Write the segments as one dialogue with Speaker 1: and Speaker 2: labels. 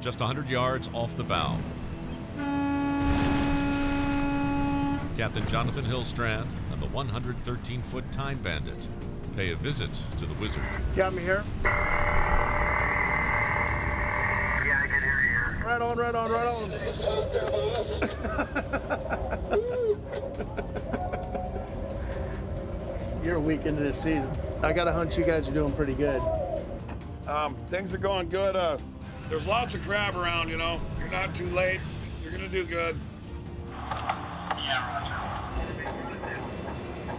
Speaker 1: just 100 yards off the bow. Captain Johnathan Hillstrand and the 113-foot Time Bandit pay a visit to the Wizard.
Speaker 2: Got me here?
Speaker 3: Yeah, I can hear you here.
Speaker 2: Right on, right on, right on. You're a week into this season. I got a hunch you guys are doing pretty good.
Speaker 4: Things are going good. There's lots of crab around, you know. You're not too late. You're gonna do good.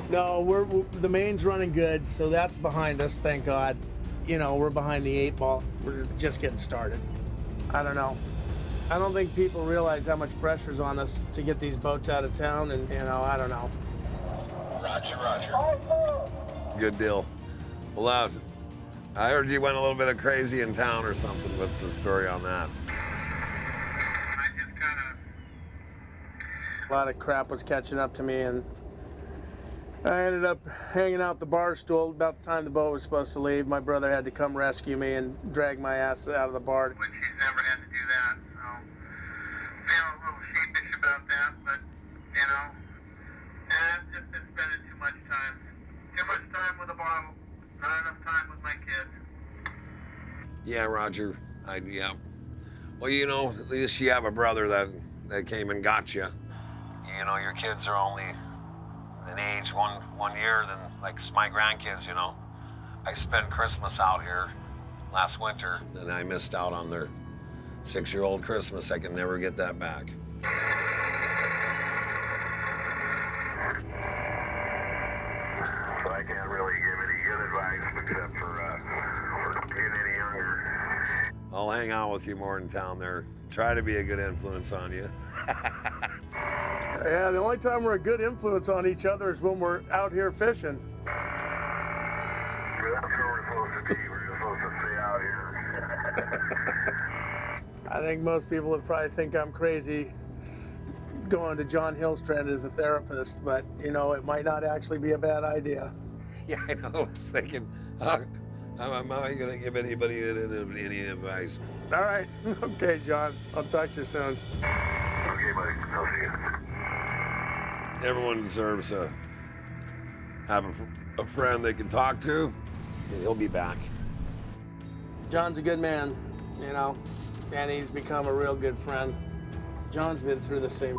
Speaker 2: No, the main's running good, so that's behind us, thank God. You know, we're behind the 8 ball. We're just getting started. I don't know. I don't think people realize how much pressure's on us to get these boats out of town, and, you know, I don't know.
Speaker 3: Roger, roger.
Speaker 4: Good deal. Well, I heard you went a little bit crazy in town or something. What's the story on that?
Speaker 3: I just kind
Speaker 2: A lot of crap was catching up to me, and I ended up hanging out the bar stool. About the time the boat was supposed to leave, my brother had to come rescue me and drag my ass out of the bar.
Speaker 3: which he's never had to do that, so feeling a little sheepish about that, but, you know, it's just been spending too much time. Too much time with a bottle, not enough time with my kids.
Speaker 4: Yeah, Roger. Yeah. Well, you know, at least you have a brother that came and got you. You know, your kids are only an age one year than like my grandkids, you know. I spent Christmas out here last winter, and I missed out on their 6-year-old Christmas. I can never get that back.
Speaker 3: So I can't really give any good advice except for getting any younger.
Speaker 4: I'll hang out with you more in town there. Try to be a good influence on you.
Speaker 2: Yeah, the only time we're a good influence on each other is when we're out here fishing.
Speaker 3: That's where we're supposed to be. We're just supposed to stay out here.
Speaker 2: I think most people would probably think I'm crazy going to John Hillstrand as a therapist, but, you know, it might not actually be a bad idea.
Speaker 4: Yeah, I know. I was thinking, how am I going to give anybody any advice?
Speaker 2: All right. Okay, John. I'll talk to you soon.
Speaker 3: Okay, buddy. I'll see you.
Speaker 4: Everyone deserves to have a friend they can talk to, and he'll be back.
Speaker 2: John's a good man, you know, and he's become a real good friend. John's been through the same